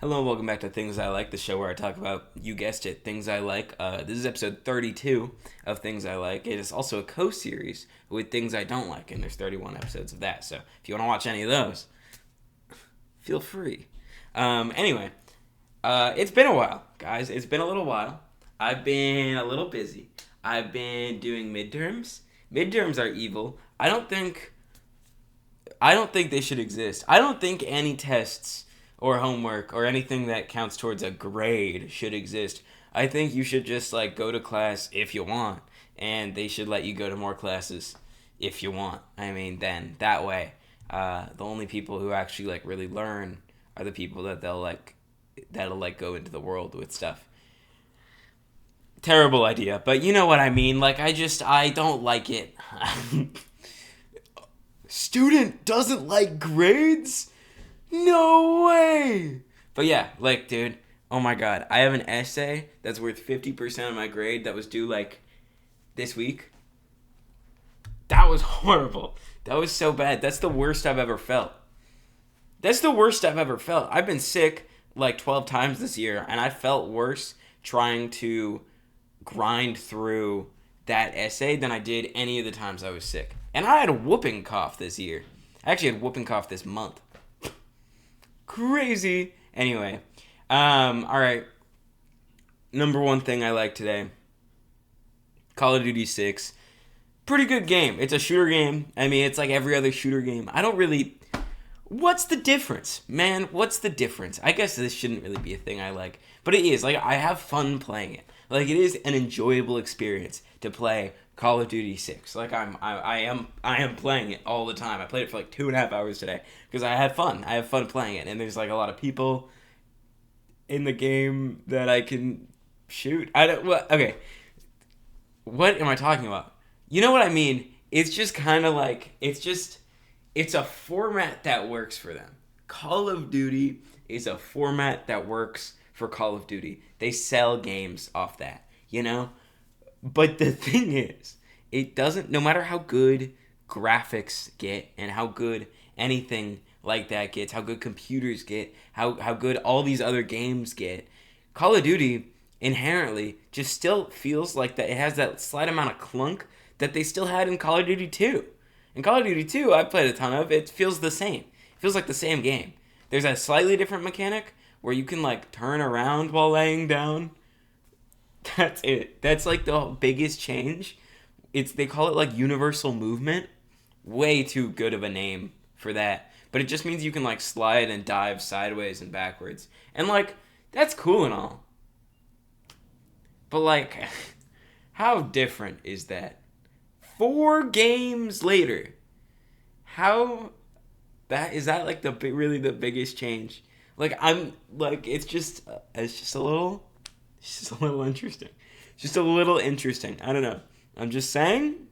Hello and welcome back to Things I Like, the show where I talk about, you guessed it, things I like. This is episode 32 of Things I Like. It is also a co-series with Things I Don't Like, and there's 31 episodes of that. So if you want to watch any of those, feel free. Anyway, it's been a while, guys. It's been a little while. I've been a little busy. I've been doing midterms. Midterms are evil. I don't think they should exist. I don't think any tests or homework or anything that counts towards a grade should exist. I think you should just like go to class if you want, and they should let you go to more classes if you want. I mean, then that way, the only people who actually like really learn are the people that'll like go into the world with stuff. Terrible idea, but you know what I mean. Like I don't like it. Student doesn't like grades? No way! But yeah, like, dude, oh my god. I have an essay that's worth 50% of my grade that was due, like, this week. That was horrible. That was so bad. That's the worst I've ever felt. That's the worst I've ever felt. I've been sick, like, 12 times this year, and I felt worse trying to grind through that essay than I did any of the times I was sick. And I had a whooping cough this year. I actually had whooping cough this month. Crazy. Anyway, all right. Number one thing I like today, Call of Duty 6. Pretty good game. It's a shooter game. I mean, it's like every other shooter game. I don't really. What's the difference, man? What's the difference? I guess this shouldn't really be a thing I like, but it is. Like, I have fun playing it. Like, it is an enjoyable experience to play Call of Duty 6. Like, I am playing it all the time. I played it for like 2.5 hours today because I had fun. I have fun playing it, and there's like a lot of people in the game that I can shoot. I don't. What? Okay. What am I talking about? You know what I mean? It's just kind of like it's a format that works for them. Call of Duty is a format that works for Call of Duty. They sell games off that, you know? But the thing is, it doesn't, no matter how good graphics get and how good anything like that gets, how good computers get, how good all these other games get, Call of Duty inherently just still feels like that it has that slight amount of clunk that they still had in Call of Duty 2. In Call of Duty 2, I played a ton of. It feels the same. It feels like the same game. There's a slightly different mechanic where you can like turn around while laying down. That's it. That's like the biggest change. They call it like universal movement. Way too good of a name for that. But it just means you can like slide and dive sideways and backwards. And like that's cool and all. But like how different is that? 4 games later. How that is that like really the biggest change? Like I'm like it's just a little it's just a little interesting. Just a little interesting. I don't know. I'm just saying.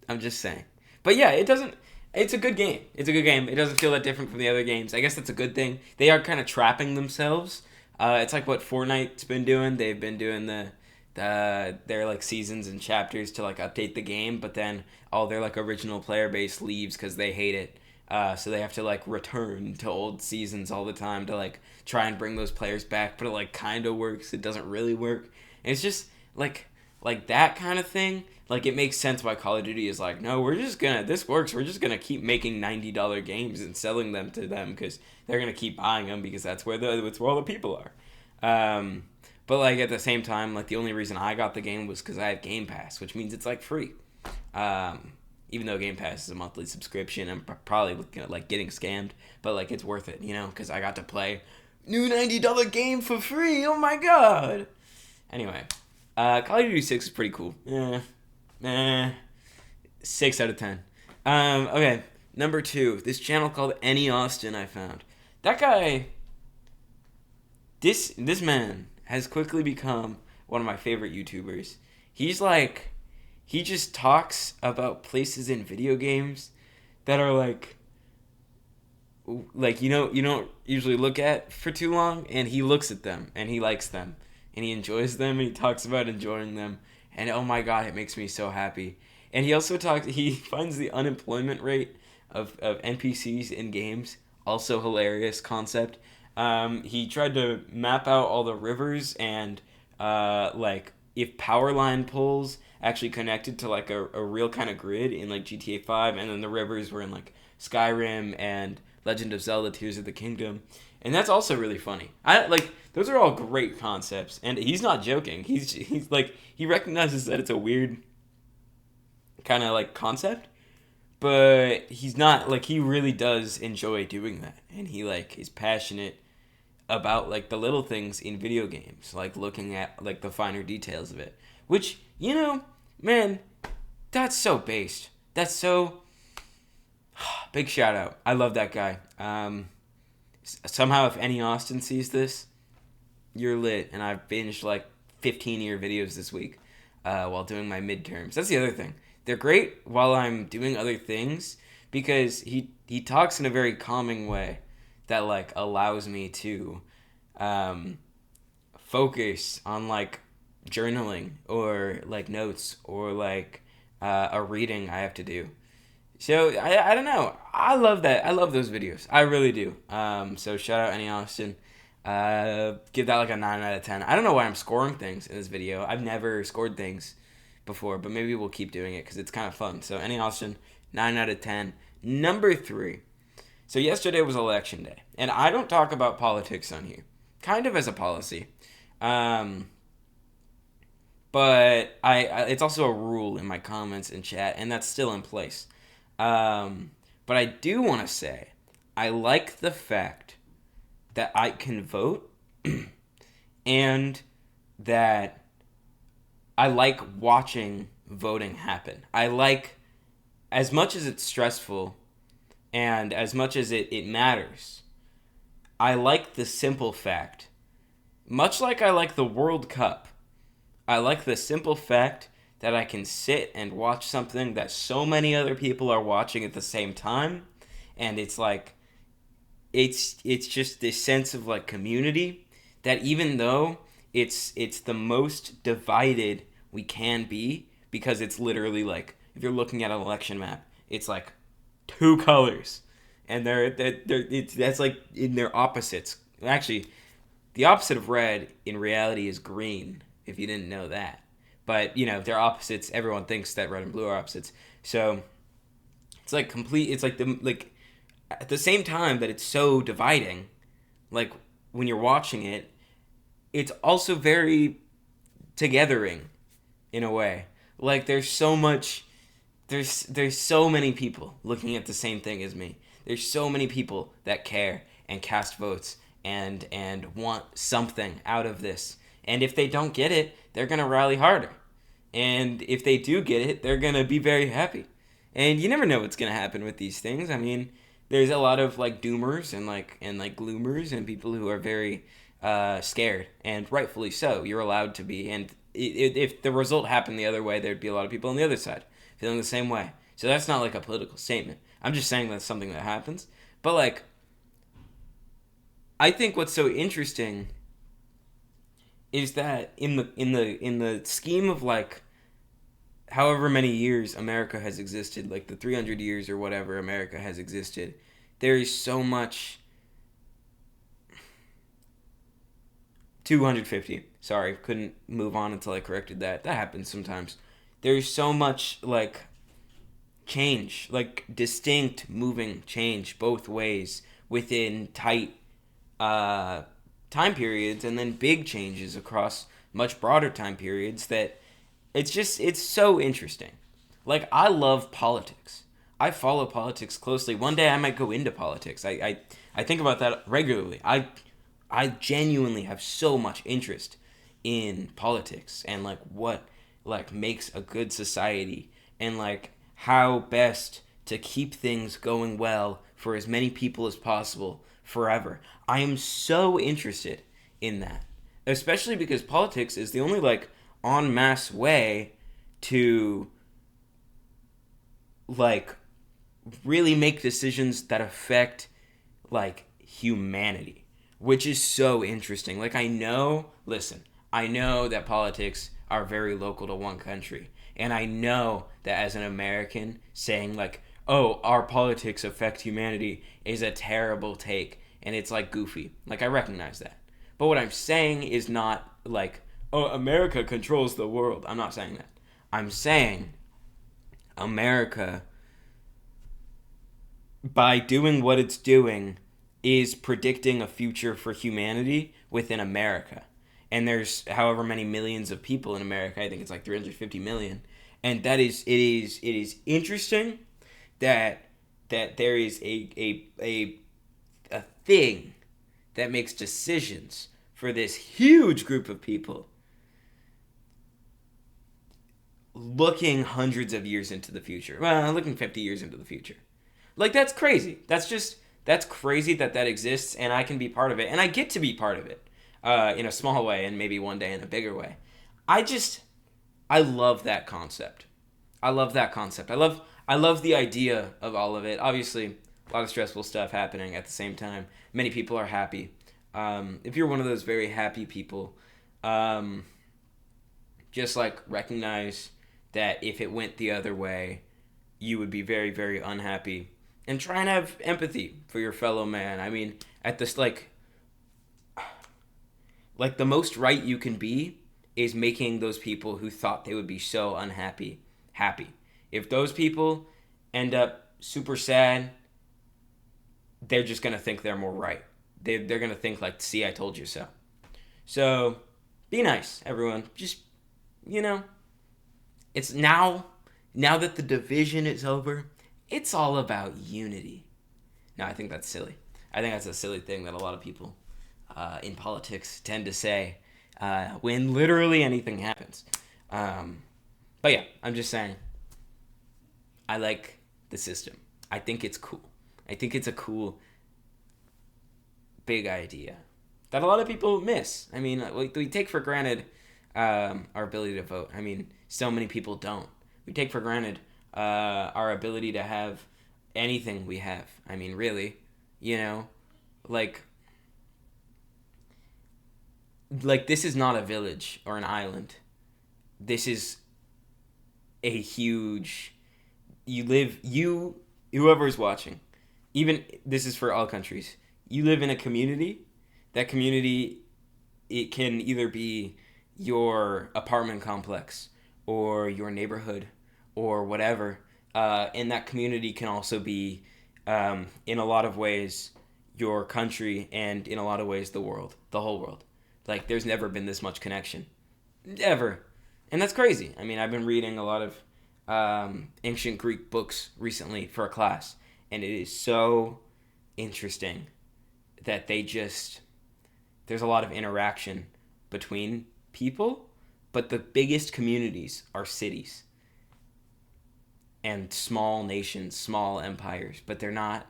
I'm just saying. But yeah, it doesn't. It's a good game. It's a good game. It doesn't feel that different from the other games. I guess that's a good thing. They are kind of trapping themselves. It's like what Fortnite's been doing. They've been doing their like seasons and chapters to like update the game, but then all their like original player base leaves because they hate it. So they have to like return to old seasons all the time to like try and bring those players back, but it like kind of works. It doesn't really work. And it's just like that kind of thing. Like it makes sense why Call of Duty is like, no, we're just gonna this works. We're just gonna keep making $90 games and selling them to them because they're gonna keep buying them because that's where all the people are. But like at the same time, like the only reason I got the game was because I have Game Pass, which means it's like free. Even though Game Pass is a monthly subscription, I'm probably looking at like getting scammed, but like it's worth it, you know, because I got to play new $90 game for free. Oh my god! Anyway, Call of Duty 6 is pretty cool. 6 out of 10. Okay, number 2, this channel called Any Austin I found. That guy, this man has quickly become one of my favorite YouTubers. He's like, he just talks about places in video games that are like you don't usually look at for too long, and he looks at them and he likes them and he enjoys them and he talks about enjoying them, and oh my god, it makes me so happy. And he finds the unemployment rate of NPCs in games also hilarious concept. He tried to map out all the rivers and like if power line poles actually connected to like a real kind of grid in like GTA 5, and then the rivers were in like Skyrim and Legend of Zelda Tears of the Kingdom. And that's also really funny. I like those are all great concepts, and he's not joking. He's like he recognizes that it's a weird kind of like concept, but he's not like he really does enjoy doing that, and he like is passionate about like the little things in video games, like looking at like the finer details of it. Which, man, that's so based. That's so big shout out. I love that guy. Somehow if any Austin sees this, you're lit. And I've binged like 15-year videos this week while doing my midterms. That's the other thing. They're great while I'm doing other things because he talks in a very calming way that like allows me to focus on like journaling or like notes or like a reading I have to do. So I don't know. I love that. I love those videos. I really do. So shout out Annie Austin. Give that like a 9 out of 10. I don't know why I'm scoring things in this video. I've never scored things before, but maybe we'll keep doing it because it's kind of fun. So Annie Austin, 9 out of 10. Number 3. So yesterday was election day, and I don't talk about politics on here, kind of as a policy, but I it's also a rule in my comments and chat, and that's still in place. But I do want to say I like the fact that I can vote and that I like watching voting happen. I like, as much as it's stressful and as much as it matters, I like the simple fact, much like I like the World Cup, I like the simple fact that I can sit and watch something that so many other people are watching at the same time, and it's like it's just this sense of like community that even though it's the most divided we can be, because it's literally like if you're looking at an election map, it's like two colors, and that's like in their opposites. Actually, the opposite of red in reality is green. If you didn't know that, but they're opposites. Everyone thinks that red and blue are opposites. So it's like complete. It's like at the same time that it's so dividing, like when you're watching it, it's also very togethering in a way. Like there's so much. There's so many people looking at the same thing as me. There's so many people that care and cast votes and want something out of this. And if they don't get it, they're going to rally harder. And if they do get it, they're going to be very happy. And you never know what's going to happen with these things. I mean, there's a lot of like doomers and like gloomers and people who are very scared, and rightfully so. You're allowed to be. And if the result happened the other way, there'd be a lot of people on the other side feeling the same way. So that's not like a political statement. I'm just saying that's something that happens. But like, I think what's so interesting is that in the scheme of like however many years America has existed, like the 300 years or whatever America has existed, there is so much. 250. Sorry, couldn't move on until I corrected that. That happens sometimes. There's so much like change, like distinct moving change both ways within tight time periods, and then big changes across much broader time periods, that it's so interesting. Like, I love politics. I follow politics closely. One day I might go into politics. I think about that regularly. I genuinely have so much interest in politics and like what like makes a good society, and like how best to keep things going well for as many people as possible forever. I am so interested in that, especially because politics is the only like en masse way to like really make decisions that affect like humanity, which is so interesting. Like, I know that politics are very local to one country, and I know that as an American, saying like, oh, our politics affect humanity is a terrible take, and it's like goofy. Like, I recognize that. But what I'm saying is not like, oh, America controls the world. I'm not saying that. I'm saying America, by doing what it's doing, is predicting a future for humanity within America. And there's however many millions of people in America. I think it's like 350 million. And it is interesting that there is a thing that makes decisions for this huge group of people looking hundreds of years into the future. Well, looking 50 years into the future. Like, that's crazy. That's crazy that exists, and I can be part of it. And I get to be part of it in a small way, and maybe one day in a bigger way. I love that concept. I love that concept. I love the idea of all of it. Obviously, a lot of stressful stuff happening at the same time. Many people are happy. If you're one of those very happy people, just like recognize that if it went the other way, you would be very, very unhappy. And try and have empathy for your fellow man. I mean, at this, like the most right you can be is making those people who thought they would be so unhappy happy. If those people end up super sad, they're just going to think they're more right. They're going to think like, see, I told you so. So be nice, everyone. Just, it's now that the division is over, it's all about unity. No, I think that's silly. I think that's a silly thing that a lot of people in politics tend to say when literally anything happens. But yeah, I'm just saying, I like the system. I think it's cool. I think it's a cool, big idea that a lot of people miss. I mean, we take for granted our ability to vote. I mean, so many people don't. We take for granted our ability to have anything we have. I mean, really, like this is not a village or an island. This is a huge, whoever's watching, even this is for all countries. You live in a community. That community, it can either be your apartment complex or your neighborhood or whatever. And that community can also be, in a lot of ways, your country, and in a lot of ways, the world, the whole world. Like, there's never been this much connection. Ever. And that's crazy. I mean, I've been reading a lot of ancient Greek books recently for a class, and it is so interesting that there's a lot of interaction between people, but the biggest communities are cities and small nations, small empires, but they're not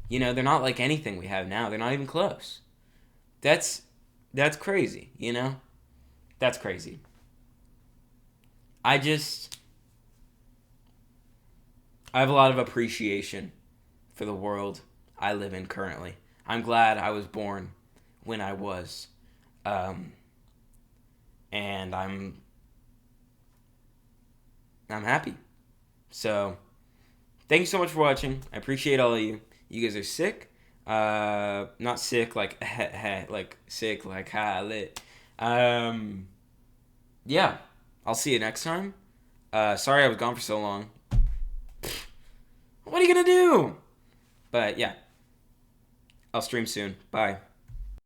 like anything we have now. They're not even close. That's crazy, That's crazy. I have a lot of appreciation for the world I live in currently. I'm glad I was born when I was. And I'm happy. So, thank you so much for watching. I appreciate all of you. You guys are sick. Not sick like like sick like lit. Yeah. I'll see you next time. Sorry I was gone for so long. What are you gonna do? But yeah. I'll stream soon. Bye.